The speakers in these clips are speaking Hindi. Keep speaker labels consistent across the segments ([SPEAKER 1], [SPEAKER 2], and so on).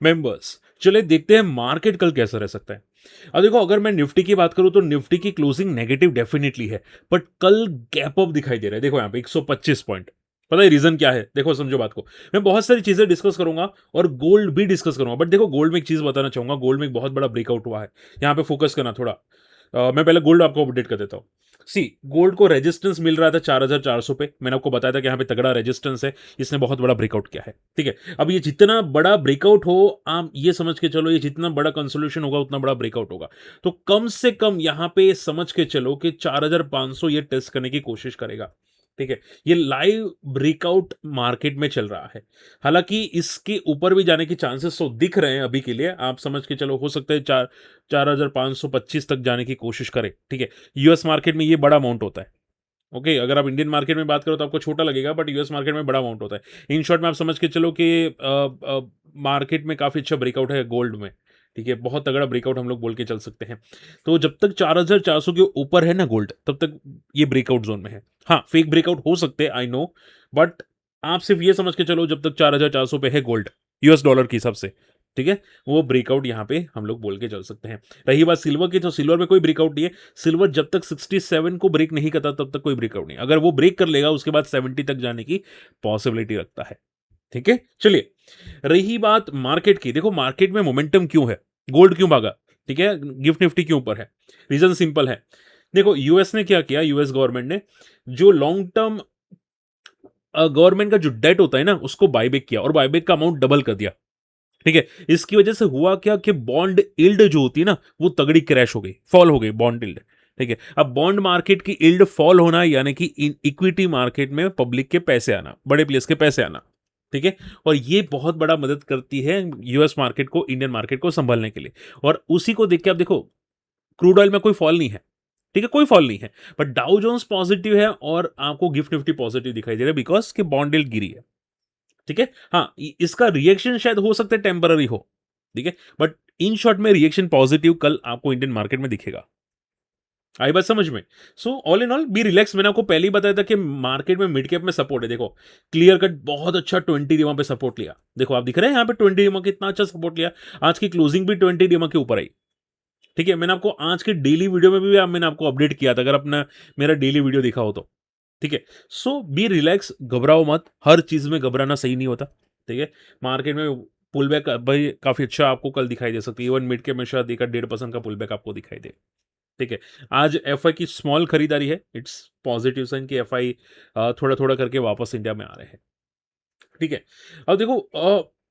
[SPEAKER 1] मेंबर्स। चलिए देखते हैं मार्केट कल कैसा रह सकता है। अब देखो, अगर मैं निफ्टी की बात करूं तो निफ्टी की क्लोजिंग नेगेटिव डेफिनेटली है, बट कल गैप अप दिखाई दे रहा है। देखो यहाँ पे 125 पॉइंट। पता है रीजन क्या है? देखो समझो बात को। मैं बहुत सारी चीजें डिस्कस करूंगा और गोल्ड भी डिस्कस करूंगा, बट देखो गोल्ड में एक चीज बताना चाहूंगा, गोल्ड में एक बहुत बड़ा ब्रेकआउट हुआ है। यहाँ पे फोकस करना थोड़ा। मैं पहले गोल्ड आपको अपडेट कर देता हूँ। सी, गोल्ड को रेजिस्टेंस मिल रहा था 4400 पे। मैंने आपको बताया था कि यहाँ पे तगड़ा रेजिस्टेंस है, इसने बहुत बड़ा ब्रेकआउट किया है। ठीक है, अब ये जितना बड़ा ब्रेकआउट हो, आप ये समझ के चलो, ये जितना बड़ा कंसोल्यूशन होगा उतना बड़ा ब्रेकआउट होगा। तो कम से कम यहाँ पे समझ के चलो कि 4500 ये टेस्ट करने की कोशिश करेगा। ठीक है, ये लाइव ब्रेकआउट मार्केट में चल रहा है। हालांकि इसके ऊपर भी जाने के चांसेस तो दिख रहे हैं अभी के लिए। आप समझ के चलो, हो सकता है 4525 तक जाने की कोशिश करे। ठीक है, यूएस मार्केट में ये बड़ा अमाउंट होता है। ओके, अगर आप इंडियन मार्केट में बात करो तो आपको छोटा लगेगा, बट यूएस मार्केट में बड़ा अमाउंट होता है। इन शॉर्ट में आप समझ के चलो कि मार्केट में काफी अच्छा ब्रेकआउट है गोल्ड में। ठीक है, बहुत तगड़ा ब्रेकआउट हम लोग बोल के चल सकते हैं। तो जब तक 4400 के ऊपर है ना गोल्ड, तब तक ये ब्रेकआउट जोन में है। हाँ, फेक ब्रेकआउट हो सकते हैं, आई नो, बट आप सिर्फ ये समझ के चलो, जब तक 4400 पे है गोल्ड यूएस डॉलर के हिसाब से, ठीक है, वो ब्रेकआउट यहाँ पे हम लोग बोल के चल सकते हैं। रही बात सिल्वर की, तो सिल्वर में कोई ब्रेकआउट नहीं है। सिल्वर जब तक 67 को ब्रेक नहीं करता तब तक कोई ब्रेकआउट नहीं। अगर वो ब्रेक कर लेगा उसके बाद 70 तक जाने की पॉसिबिलिटी रखता है। ठीक है, चलिए, रही बात मार्केट की। देखो मार्केट में मोमेंटम क्यों है, गोल्ड क्यों भागा, ठीक है, गिफ्ट निफ्टी क्यों ऊपर है? रीजन सिंपल है। देखो यूएस ने क्या किया, यूएस गवर्नमेंट ने जो लॉन्ग टर्म गवर्नमेंट का जो डेट होता है ना, उसको बायबैक किया और बायबैक का अमाउंट डबल कर दिया। ठीक है, इसकी वजह से हुआ क्या कि बॉन्ड यील्ड जो होती है ना, वो तगड़ी क्रैश हो गई, फॉल हो गई बॉन्ड यील्ड। ठीक है, अब बॉन्ड मार्केट की यील्ड फॉल होना यानी कि इक्विटी मार्केट में पब्लिक के पैसे आना, बड़े प्लेयर्स के पैसे आना। ठीक है, और ये बहुत बड़ा मदद करती है यूएस मार्केट को, इंडियन मार्केट को संभालने के लिए। और उसी को देख के आप देखो, क्रूड ऑयल में कोई फॉल नहीं है। ठीक है, कोई फॉल नहीं है, बट डाउ जोन्स पॉजिटिव है और आपको गिफ्ट निफ्टी पॉजिटिव दिखाई दे रहा है, बिकॉज के बॉन्ड यील्ड गिरी है। ठीक है, हाँ, इसका रिएक्शन शायद हो सकता है टेम्पररी हो। ठीक है, बट इन शॉर्ट में रिएक्शन पॉजिटिव कल आपको इंडियन मार्केट में दिखेगा। आई बात समझ में? So all in all be relax. मैंने आपको पहले ही बताया था कि मार्केट में मिड कैप में सपोर्ट है। देखो क्लियर कट बहुत अच्छा 20 डीमा पे सपोर्ट लिया। देखो आप दिख रहे हैं यहाँ पे 20 डीमा कितना अच्छा सपोर्ट लिया। आज की क्लोजिंग भी 20 डीमा के ऊपर आई। ठीक है, मैंने आपको आज के डेली वीडियो में भी मैंने आपको अपडेट किया था, अगर अपना मेरा डेली वीडियो दिखा हो तो। ठीक है, सो बी रिलैक्स, घबराओ मत, हर चीज में घबराना सही नहीं होता। ठीक है, मार्केट में पुल बैक भाई काफी अच्छा आपको कल दिखाई दे सकती है। इवन मिड के में शायद 1.5% का पुल बैक आपको दिखाई दे। ठीक है, आज एफआई की स्मॉल खरीदारी है, इट्स पॉजिटिव साइन कि एफआई थोड़ा थोड़ा करके वापस इंडिया में आ रहे हैं। ठीक है, अब देखो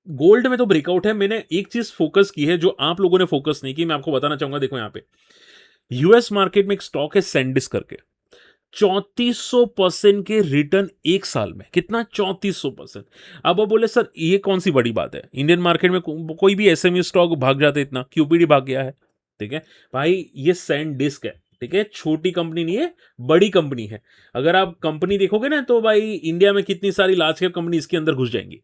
[SPEAKER 1] गोल्ड में तो ब्रेकआउट है। मैंने एक चीज फोकस की है जो आप लोगों ने फोकस नहीं की, मैं आपको बताना चाहूंगा। देखो यहाँ पे यूएस मार्केट में एक स्टॉक है सैंडिस करके, 3400% के रिटर्न एक साल में। कितना? 3400%। अब वो बोले सर ये कौन सी बड़ी बात है, इंडियन मार्केट में कोई भी एसएमई स्टॉक भाग जाते इतना, क्यूपीडी भाग गया है। ठीक है भाई, ये सैंड डिस्क है। ठीक है, छोटी कंपनी नहीं है, बड़ी कंपनी है। अगर आप कंपनी देखोगे ना तो भाई इंडिया में कितनी सारी लार्ज कैप कंपनी इसके अंदर घुस जाएंगी।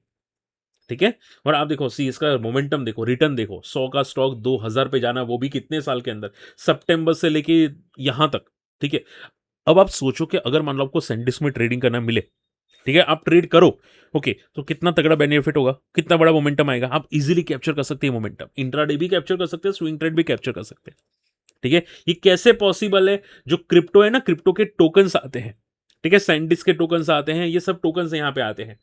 [SPEAKER 1] ठीक है, और आप देखो सी, इसका मोमेंटम देखो, रिटर्न देखो, 100 का स्टॉक 2000 पे जाना, वो भी कितने साल के अंदर, सितंबर से लेके यहां तक। ठीक है, अब आप सोचो कि अगर मान लो आपको सैंडिस में ट्रेडिंग करना मिले, ठीक है, आप ट्रेड करो, ओके, तो कितना तगड़ा बेनिफिट होगा, कितना बड़ा मोमेंटम आएगा। आप इजीली कैप्चर कर सकते हैं मोमेंटम, इंट्राडे भी कैप्चर कर सकते हैं, स्विंग ट्रेड भी कैप्चर कर सकते हैं। ठीक है, ये कैसे पॉसिबल है? जो क्रिप्टो है ना, क्रिप्टो के टोकन्स आते हैं। ठीक है, सैंडिस के टोकन्स आते हैं, ये सब टोकन्स यहाँ पे आते हैं।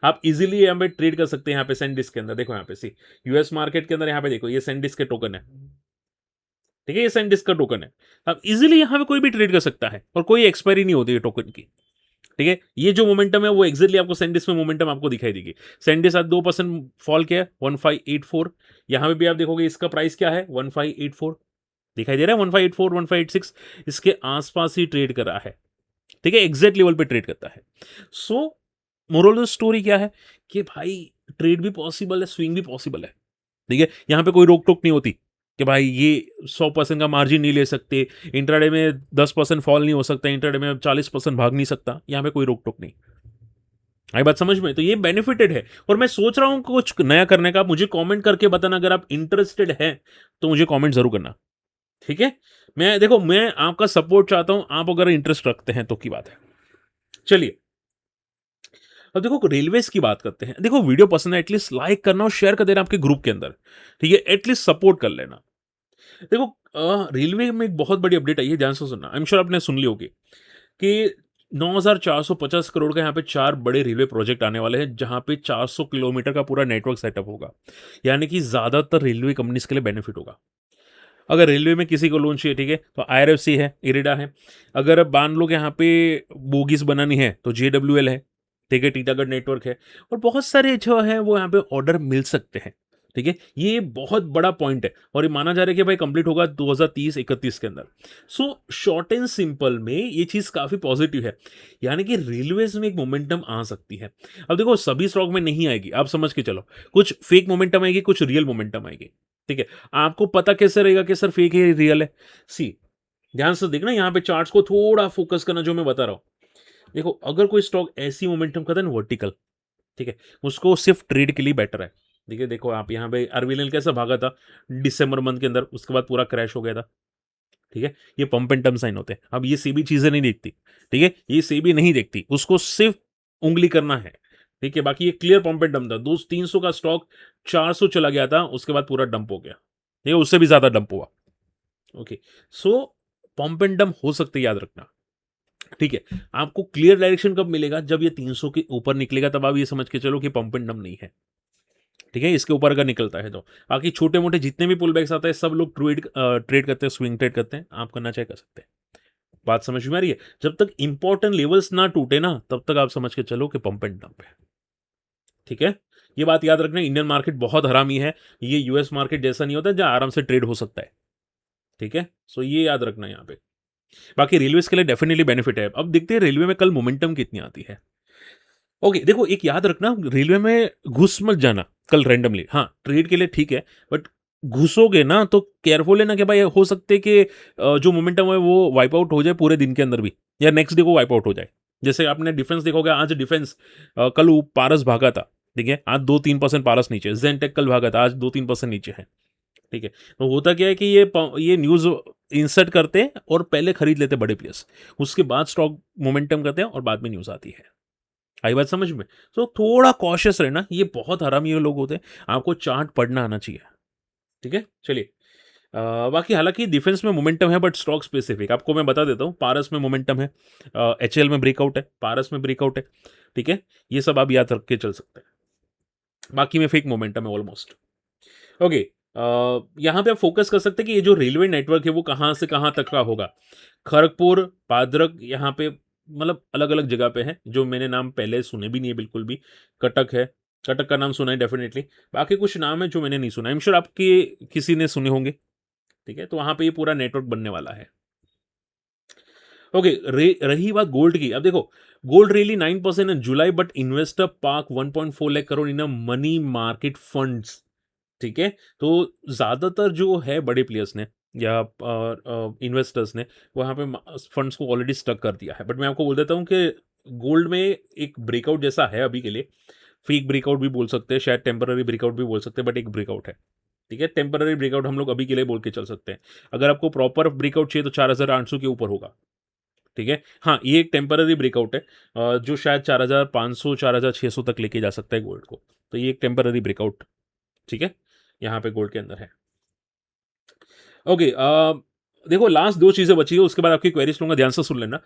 [SPEAKER 1] आप इजीली यहाँ पे ट्रेड कर सकते हैं। यहाँ पे सैंडिस के अंदर देखो, यहाँ पे सी, यूएस मार्केट के अंदर यहाँ पे देखो, ये सैंडिस के टोकन है। ठीक है, ये सैंडिस्क का टोकन है। अब इजीली यहाँ पे कोई भी ट्रेड कर सकता है और कोई एक्सपायरी नहीं होती है टोकन की। ठीक है, ये जो मोमेंटम है वो एग्जैक्टली आपको सैंडिस्क में मोमेंटम आपको दिखाई देगी। सैंडिस्क आज 2% फॉल किया है, 1584। यहाँ पे भी आप देखोगे इसका प्राइस क्या है, 1584 दिखाई दे रहा है, 1584 1586 इसके आसपास ही ट्रेड कर रहा है। ठीक है, एग्जैक्ट लेवल पे ट्रेड करता है। सो मोरल ऑफ द स्टोरी क्या है कि भाई ट्रेड भी पॉसिबल है, स्विंग भी पॉसिबल है। ठीक है, यहाँ पे कोई रोक टोक नहीं होती कि भाई ये 100% का मार्जिन नहीं ले सकते, इंट्राडे में 10% फॉल नहीं हो सकता, इंट्राडे में 40% भाग नहीं सकता, यहाँ पे कोई रोक टोक नहीं। आई बात समझ में? तो ये बेनिफिटेड है और मैं सोच रहा हूँ कुछ नया करने का। मुझे कमेंट करके बताना, अगर आप इंटरेस्टेड हैं तो मुझे कमेंट जरूर करना। ठीक है, मैं देखो, मैं आपका सपोर्ट चाहता हूं, आप अगर इंटरेस्ट रखते हैं तो की बात है। चलिए, अब देखो रेलवेज की बात करते हैं। देखो वीडियो पसंद है एटलीस्ट लाइक करना और शेयर कर देना आपके ग्रुप के अंदर, ठीक है? एटलीस्ट सपोर्ट कर लेना। देखो रेलवे में एक बहुत बड़ी अपडेट आई है, ध्यान से सुनना। आई एम श्योर आपने सुन ली होगी कि 9,450 करोड़ का यहाँ पे 4 बड़े रेलवे प्रोजेक्ट आने वाले हैं, जहाँ पे 400 किलोमीटर का पूरा नेटवर्क सेटअप होगा। यानी कि ज़्यादातर रेलवे कंपनीज़ के लिए बेनिफिट होगा। अगर रेलवे में किसी को लोन चाहिए, ठीक है, तो आईआरएफसी है, इरिडा है। अगर अब मान लो कि यहाँ पे बोगीज़ बनानी है, तो जेडब्ल्यूएल है, ठीक है, टीटागढ़ नेटवर्क है और बहुत सारे जो हैं वो यहाँ पे ऑर्डर मिल सकते हैं, ठीक है। ये बहुत बड़ा पॉइंट है और ये माना जा रहा है कि भाई कंप्लीट होगा 2030-31 के अंदर। सो शॉर्ट एंड सिंपल में ये चीज़ काफ़ी पॉजिटिव है, यानी कि रेलवेज़ में एक मोमेंटम आ सकती है। अब देखो सभी स्टॉक में नहीं आएगी, आप समझ के चलो। कुछ फेक मोमेंटम आएगी, कुछ रियल मोमेंटम आएगी, ठीक है। आपको पता कैसे रहेगा कि सर फेक है रियल है? सी ध्यान से देखना, यहाँ पे चार्ट्स को थोड़ा फोकस करना जो मैं बता रहा हूँ। देखो अगर कोई स्टॉक ऐसी मोमेंटम करता है ना वर्टिकल, ठीक है, उसको सिर्फ ट्रेड के लिए बेटर है। देखिए देखो आप यहाँ पे आरबीएल कैसा भागा था दिसंबर मंथ के अंदर, उसके बाद पूरा क्रैश हो गया था, ठीक है। ये पंप एंड टर्म साइन होते हैं। अब ये सेबी चीजें नहीं देखती, ठीक है, ये सेबी नहीं देखती, उसको सिर्फ उंगली करना है, ठीक है। बाकी ये क्लियर पंप एंड डंप था, 200-300 का स्टॉक 400 चला गया था, उसके बाद पूरा डंप हो गया, ठीक है, उससे भी ज्यादा डंप हुआ। Okay, so pump and dump हो सकते, याद रखना, ठीक है। आपको क्लियर डायरेक्शन कब मिलेगा? जब ये 300 के ऊपर निकलेगा, तब आप ये समझ के चलो कि पंप एंड डंप नहीं है, ठीक है। इसके ऊपर अगर निकलता है तो बाकी छोटे मोटे जितने भी पुल बैक्स आते हैं सब लोग ट्रेड करते हैं, स्विंग ट्रेड करते हैं, आप करना चाहे कर सकते हैं। बात समझ में आ रही है? जब तक इंपॉर्टेंट लेवल्स ना टूटे ना, तब तक आप समझ के चलो कि पंप एंड डंप है, ठीक है। ये बात याद रखना, इंडियन मार्केट बहुत हरामी है, ये यूएस मार्केट जैसा नहीं होता जहां आराम से ट्रेड हो सकता है, ठीक है। सो ये याद रखना यहाँ पे। बाकी रेलवेज के लिए डेफिनेटली बेनिफिट है। अब देखते हैं रेलवे में कल मोमेंटम कितनी आती है। ओके, देखो एक याद रखना, रेलवे में घुस मत जाना कल रैंडमली। हाँ, ट्रेड के लिए ठीक है, बट घुसोगे ना तो केयरफुल है ना कि भाई हो सकते कि जो मोमेंटम है वो वाइप आउट हो जाए पूरे दिन के अंदर भी, या नेक्स्ट डे को वाइप आउट हो जाए। जैसे आपने डिफेंस देखोगे, आज डिफेंस कल पारस भागा था, ठीक है, आज 2-3% पारस नीचे। जेनटेक कल भागा था, आज 2-3% नीचे है, ठीक है। तो होता क्या है कि ये न्यूज़ इंसर्ट करते हैं और पहले खरीद लेते बड़े प्लेयर्स, उसके बाद स्टॉक मोमेंटम करते हैं और बाद में न्यूज़ आती है। आई बात समझ में? तो थोड़ा कॉशियस रहना, ये बहुत हरामी लोग होते हैं, आपको चार्ट पढ़ना आना चाहिए, ठीक है। चलिए बाकी हालांकि डिफेंस में मोमेंटम है बट स्टॉक स्पेसिफिक आपको मैं बता देता हूँ। पारस में मोमेंटम है, एचएल में ब्रेकआउट है, पारस में ब्रेकआउट है, ठीक है। ये सब आप याद रख के चल सकते हैं। बाकी में फेक मोमेंटम है ऑलमोस्ट। ओके, यहाँ पे आप फोकस कर सकते हैं कि ये जो रेलवे नेटवर्क है वो कहाँ से कहाँ तक का होगा। खड़गपुर, पादरक, यहाँ पे मतलब अलग अलग जगह पे है, जो मैंने नाम पहले सुने भी नहीं है बिल्कुल भी। कटक है, कटक का नाम सुना है डेफिनेटली। बाकी कुछ नाम है जो मैंने नहीं सुना, आई एम श्योर आपके किसी ने सुने होंगे, ठीक है। तो वहाँ पे ये पूरा नेटवर्क बनने वाला है। ओके, रही बात गोल्ड की। अब देखो gold really 9% in July, but investor park 1.4 lakh crore in a money market funds, ठीक है। तो ज़्यादातर जो है बड़े प्लेयर्स ने या इन्वेस्टर्स ने वहाँ पे फंड्स को ऑलरेडी स्टक कर दिया है। बट मैं आपको बोल देता हूँ कि गोल्ड में एक ब्रेकआउट जैसा है अभी के लिए। फेक ब्रेकआउट भी बोल सकते हैं, शायद टेम्पररी ब्रेकआउट भी बोल सकते हैं, बट एक ब्रेकआउट है, ठीक है। टेम्पररी ब्रेकआउट हम लोग अभी के लिए बोल के चल सकते हैं। अगर आपको प्रॉपर ब्रेकआउट चाहिए तो 4,800 के ऊपर होगा, ठीक है। हाँ, ये एक टेम्पररी ब्रेकआउट है जो शायद 4,500 4,600 तक लेके जा सकता है गोल्ड को। तो ये एक टेम्पररी ब्रेकआउट, ठीक है, यहाँ पे गोल्ड के अंदर है। ओके, देखो लास्ट दो चीज़ें बची है, उसके बाद आपकी क्वेरीज लूँगा, ध्यान से सुन लेना।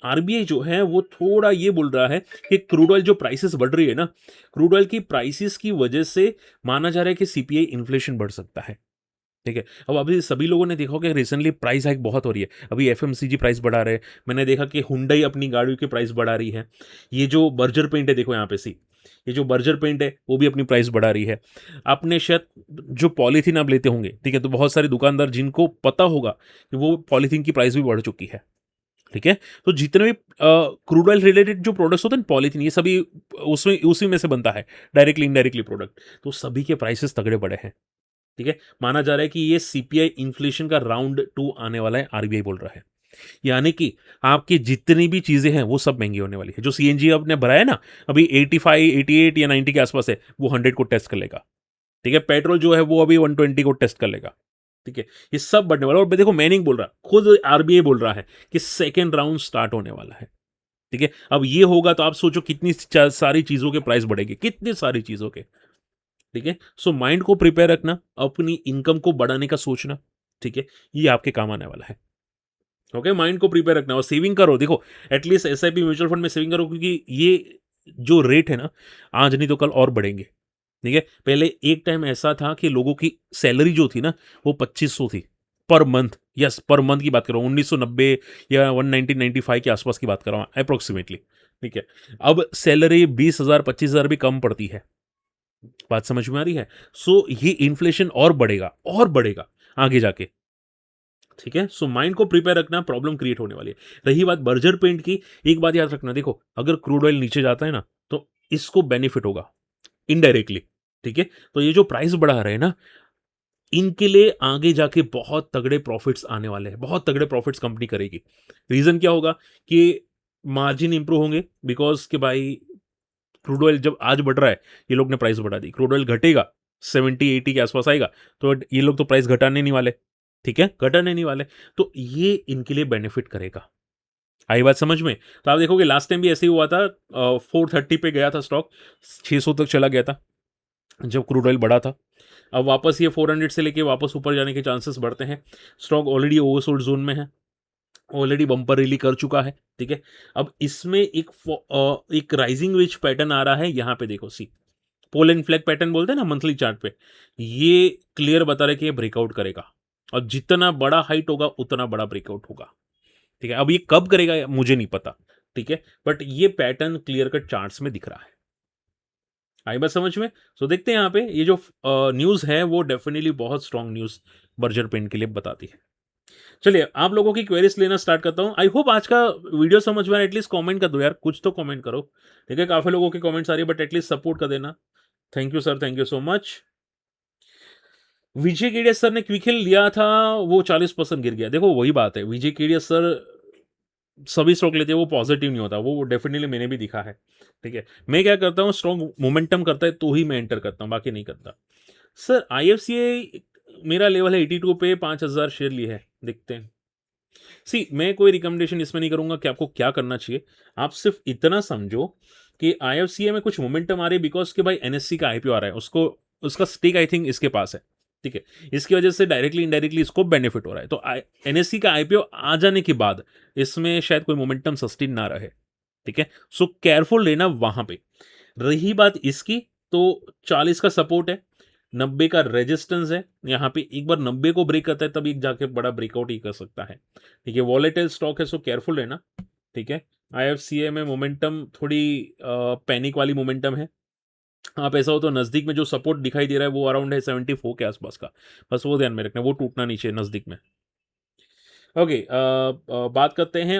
[SPEAKER 1] आरबीआई जो है वो थोड़ा ये बोल रहा है कि क्रूड ऑयल जो प्राइसेस बढ़ रही है ना, क्रूड ऑयल की प्राइसेस की वजह से माना जा रहा है कि सीपीआई इन्फ्लेशन बढ़ सकता है, ठीक है। अब अभी सभी लोगों ने देखा होगा कि रिसेंटली प्राइस हाइक बहुत हो रही है। अभी एफएमसीजी प्राइस बढ़ा रहे हैं, मैंने देखा कि हुंडई अपनी गाड़ियों की प्राइस बढ़ा रही है। ये जो बर्जर पेंट है, देखो यहाँ पे सी, ये जो बर्जर पेंट है वो भी अपनी प्राइस बढ़ा रही है। आपने शायद जो पॉलीथीन आप लेते होंगे, ठीक है, तो बहुत सारे दुकानदार जिनको पता होगा कि वो पॉलीथीन की प्राइस भी बढ़ चुकी है, ठीक है। तो जितने भी क्रूड ऑयल रिलेटेड जो प्रोडक्ट्स होते हैं पॉलीथीन, ये सभी उसमें उसी में से बनता है, डायरेक्टली इनडायरेक्टली प्रोडक्ट, तो सभी के प्राइसेस तगड़े बढ़े हैं, ठीक है। माना जा रहा है कि ये सीपीआई इन्फ्लेशन का राउंड 2 आने वाला है, आरबीआई बोल रहा है। यानी कि आपकी जितनी भी चीजें हैं वो सब महंगी होने वाली है। जो सीएनजी आपने भरा है ना, अभी 85 88 या 90 के आसपास है, वो 100 को टेस्ट कर लेगा, ठीक है। पेट्रोल जो है वो अभी 120 को टेस्ट कर लेगा, ठीक है। ये सब बढ़ने वाला है। और देखो मैं नहीं बोल रहा, खुद आरबीआई बोल रहा है कि सेकेंड राउंड स्टार्ट होने वाला है, ठीक है, अब ये होगा तो आप सोचो कितनी सारी चीज़ों के प्राइस बढ़ेंगे, कितनी सारी चीज़ों के। ठीक है, सो माइंड को प्रिपेयर रखना, अपनी इनकम को बढ़ाने का सोचना, ठीक है, ये आपके काम आने वाला है। ओके, माइंड को प्रिपेयर रखना और सेविंग करो। देखो, एटलीस्ट एसआईपी म्यूचुअल फंड में सेविंग करो, क्योंकि ये जो रेट है ना, आज नहीं तो कल और बढ़ेंगे। ठीक है, पहले एक टाइम ऐसा था कि लोगों की सैलरी जो थी ना, वो 2500 थी per month. Yes, per month की बात कर रहा हूँ, 1990 या 1995 के आसपास की बात कर रहा हूँ अप्रोक्सीमेटली। ठीक है, अब सैलरी 20,000 25,000 भी कम पड़ती है। बात समझ में आ रही है? सो ये इन्फ्लेशन और बढ़ेगा आगे जाके। ठीक है, सो माइंड को प्रिपेयर रखना, प्रॉब्लम क्रिएट होने वाली है। रही बात बर्जर पेंट की, एक बात याद रखना, देखो अगर क्रूड ऑयल नीचे जाता है ना, तो इसको बेनिफिट होगा इनडायरेक्टली। ठीक है, तो ये जो प्राइस बढ़ा रहे हैं ना, इनके लिए आगे जाके बहुत तगड़े प्रॉफिट्स आने वाले हैं, बहुत तगड़े प्रॉफिट्स कंपनी करेगी। रीजन क्या होगा कि मार्जिन इंप्रूव होंगे, बिकॉज कि भाई क्रूड ऑयल जब आज बढ़ रहा है, ये लोग ने प्राइस बढ़ा दी। क्रूड ऑयल घटेगा, 70-80 के आसपास आएगा, तो ये लोग तो प्राइस घटाने नहीं वाले। ठीक है, घटाने नहीं वाले, तो ये इनके लिए बेनिफिट करेगा। आई बात समझ में? तो आप देखोगे लास्ट टाइम भी ऐसे ही हुआ था। 430 पे गया था स्टॉक, 600 तक चला गया था जब क्रूड ऑयल बढ़ा था। अब वापस ये 400 से लेके वापस ऊपर जाने के चांसेस बढ़ते हैं। स्टॉक ऑलरेडी ओवरसोल्ड जोन में है, ऑलरेडी बम्पर रैली कर चुका है। ठीक है, अब इसमें एक राइजिंग वेज पैटर्न आ रहा है। यहाँ पे देखो, सी पोल एंड फ्लैग पैटर्न बोलते हैं ना मंथली चार्ट पे, ये क्लियर बता रहे कि ये ब्रेकआउट करेगा, और जितना बड़ा हाइट होगा उतना बड़ा ब्रेकआउट होगा। ठीक है, अब ये कब करेगा मुझे नहीं पता। ठीक है, बट ये पैटर्न क्लियर कट चार्ट्स में दिख रहा है। आई बात समझ में? सो देखते हैं यहाँ पे, ये जो न्यूज़ है वो डेफिनेटली बहुत स्ट्रांग न्यूज़ बर्जर पेन के लिए बताती है। चलिए, आप लोगों की क्वेरीज लेना स्टार्ट करता हूँ। आई होप आज का वीडियो समझ में आया। एटलीस्ट कमेंट कर दो यार, कुछ तो कमेंट करो। ठीक है, काफ़ी लोगों के कमेंट्स आ रही है, बट एटलीस्ट सपोर्ट कर देना। Thank you sir, thank you so much. Vijay Kedia sir ने क्विक हिल लिया था, वो 40% गिर गया। देखो वही बात है, विजय केडिया सर सभी स्टॉक लेते हैं, वो पॉजिटिव नहीं होता, वो डेफिनेटली मैंने भी दिखा है। ठीक है, मैं क्या करता हूँ, स्ट्रॉन्ग मोमेंटम करता है तो ही मैं एंटर करता हूँ, बाकी नहीं करता। सर आईएफसीआई मेरा लेवल है 82 पे, 5,000 शेयर लिए है, देखते हैं। सी मैं कोई रिकमेंडेशन इसमें नहीं करूंगा कि आपको क्या करना चाहिए। आप सिर्फ इतना समझो कि आईएफसीआई में कुछ मोमेंटम आ रही है, बिकॉज के भाई एनएससी का आईपीओ आ रहा है, उसको उसका स्टेक आई थिंक इसके पास है। ठीक है, इसकी वजह से डायरेक्टली इनडायरेक्टली इसको बेनिफिट हो रहा है। तो एनएससी का आईपीओ आ जाने के बाद इसमें शायद कोई मोमेंटम सस्टेन ना रहे। ठीक है, सो केयरफुल लेना वहां पे। रही बात इसकी, तो 40 का सपोर्ट है, 90 का रेजिस्टेंस है। यहाँ पे एक बार 90 को ब्रेक करता है तब एक जाके बड़ा ब्रेकआउट ही कर सकता है। ठीक है, वॉलेटाइल स्टॉक है, सो केयरफुल रहना। ठीक है, आईएफसीए में मोमेंटम थोड़ी पैनिक वाली मोमेंटम है। आप ऐसा हो तो नज़दीक में जो सपोर्ट दिखाई दे रहा है वो अराउंड है 74 के आसपास का, बस वो ध्यान में रखना, वो टूटना नीचे नज़दीक में। ओके, बात करते हैं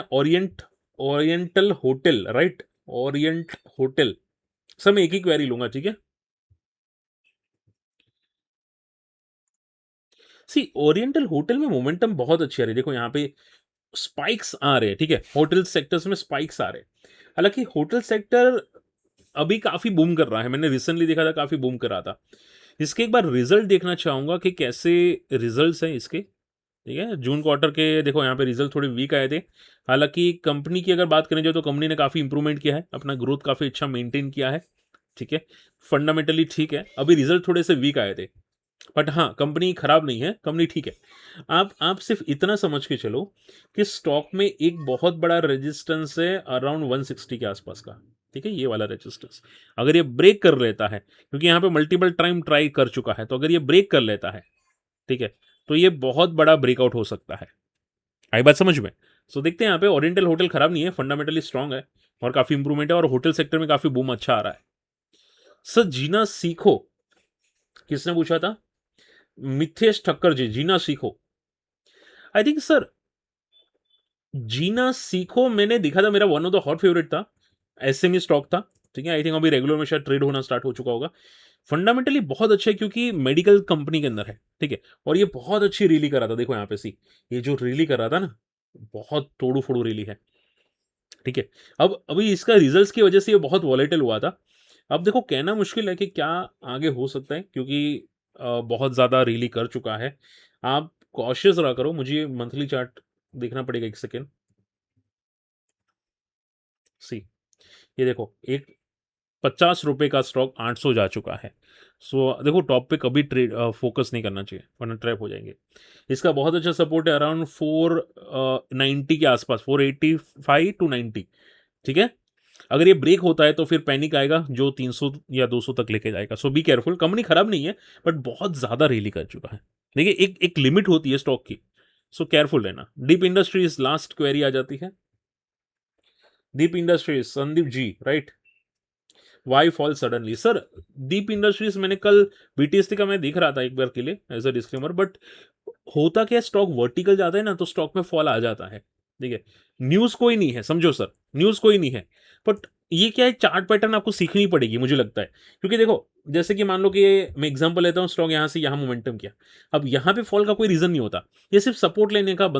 [SPEAKER 1] oriental hotel, right? Orient hotel. Sir मैं एक ही क्वेरी लूंगा, ठीक है? सी ओरिएंटल होटल में मोमेंटम बहुत अच्छी आ रही है। देखो यहाँ पे स्पाइक्स आ रहे हैं। ठीक है, होटल सेक्टर्स में स्पाइक्स आ रहे हैं। हालांकि होटल सेक्टर अभी काफी बूम कर रहा है, मैंने रिसेंटली देखा था, काफी बूम कर रहा था। इसके एक बार रिजल्ट देखना चाहूंगा कि कैसे रिजल्ट्स हैं इसके। ठीक है, जून क्वार्टर के देखो यहाँ पे रिजल्ट थोड़े वीक आए थे। हालांकि कंपनी की अगर बात करें जो, तो कंपनी ने काफी इंप्रूवमेंट किया है, अपना ग्रोथ काफी अच्छा मेंटेन किया है। ठीक है, फंडामेंटली ठीक है, अभी रिजल्ट थोड़े से वीक आए थे, बट हाँ कंपनी खराब नहीं है, कंपनी ठीक है। आप सिर्फ इतना समझ के चलो कि स्टॉक में एक बहुत बड़ा रेजिस्टेंस है अराउंड 160 के आसपास का। ठीक है, ये वाला रेजिस्टेंस अगर ये ब्रेक कर लेता है, क्योंकि यहाँ पे मल्टीपल टाइम ट्राई कर चुका है, तो अगर ये ब्रेक कर लेता है, ठीक है, तो ये बहुत बड़ा ब्रेकआउट हो सकता है। आई बात समझ में? सो देखते हैं, यहाँ पे ओरिएंटल होटल खराब नहीं है, फंडामेंटली स्ट्रांग है और काफी इंप्रूवमेंट है, और होटल सेक्टर में काफी बूम अच्छा आ रहा है। सर जीना सीखो, किसने पूछा था? मिथेश ठक्कर जी, जीना सीखो। आई थिंक सर जीना सीखो मैंने देखा था, मेरा one of the hot favourite था, एसएमई स्टॉक था। ठीक है, आई थिंक अभी रेगुलर में शायद ट्रेड होना स्टार्ट हो चुका होगा। फंडामेंटली बहुत अच्छा है, क्योंकि मेडिकल कंपनी के अंदर है। ठीक है, और ये बहुत अच्छी रैली कर रहा था, देखो यहाँ पे सी, ये जो रैली कर रहा था ना, बहुत तोड़ू फोड़ू रैली है। ठीक है, अब अभी इसका रिजल्ट्स की वजह से ये बहुत वॉलेटिल हुआ था। अब देखो कहना मुश्किल है कि क्या आगे हो सकता है, क्योंकि बहुत ज़्यादा रैली कर चुका है। आप कॉशियस रहा करो, मुझे मंथली चार्ट देखना पड़ेगा, एक सेकेंड। सी, ये देखो एक 50 रुपए का स्टॉक 800 जा चुका है। सो देखो टॉप पे कभी ट्रेड फोकस नहीं करना चाहिए वरना ट्रैप हो जाएंगे। इसका बहुत अच्छा सपोर्ट है अराउंड 490 के आसपास, 485 टू 90। ठीक है, अगर ये ब्रेक होता है तो फिर पैनिक आएगा जो 300 या 200 तक लेके जाएगा। सो बी केयरफुल। कंपनी खराब नहीं है बट बहुत ज्यादा रैली कर चुका है। देखिए एक एक लिमिट होती है स्टॉक की, सो केयरफुल रहना। डीप इंडस्ट्रीज लास्ट क्वेरी आ जाती है। Deep Industries, Sandeep ji, right. Why fall suddenly sir? Deep Industries मैंने कल बीटीएसटी का मैं देख रहा था एक बार के लिए एज अ डिस्क्लेमर, बट होता क्या, स्टॉक वर्टिकल जाता है ना तो स्टॉक में फॉल आ जाता है। ठीक है, न्यूज कोई नहीं है, समझो सर, न्यूज कोई नहीं है, बट ये क्या है, चार्ट पैटर्न आपको सीखनी पड़ेगी मुझे लगता है। क्योंकि देखो जैसे कि मान लो कि मैं एग्जांपल लेता हूँ, स्टॉक यहाँ से यहाँ मोमेंटम किया, अब यहाँ पे फॉल का कोई रीजन नहीं होता, ये सिर्फ सपोर्ट लेने का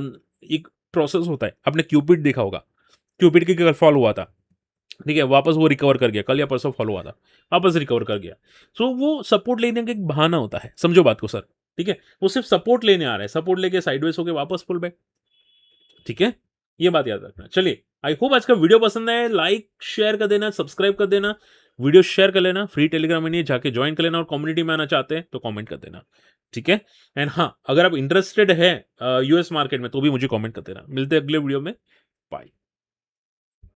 [SPEAKER 1] एक प्रोसेस होता है। आपने क्यूपिड देखा होगा, क्यूपिड की फॉल हुआ था, ठीक है, वापस वो रिकवर कर गया, कल या परसों फॉलो हुआ था, वापस रिकवर कर गया। सो वो सपोर्ट लेने का एक बहाना होता है, समझो बात को सर। ठीक है, वो सिर्फ सपोर्ट लेने आ रहा है, सपोर्ट लेके साइडवेज होके वापस पुल बैक। ठीक है, ये बात याद रखना। चलिए, आई होप आज का वीडियो पसंद आए, लाइक शेयर कर देना, सब्सक्राइब कर देना, वीडियो शेयर कर लेना, फ्री टेलीग्राम में जाके ज्वाइन कर लेना, और कम्युनिटी में आना चाहते हैं तो कमेंट कर देना। ठीक है, एंड हाँ, अगर आप इंटरेस्टेड है यूएस मार्केट में तो भी मुझे कमेंट कर देना। मिलते हैं अगले वीडियो में, बाय।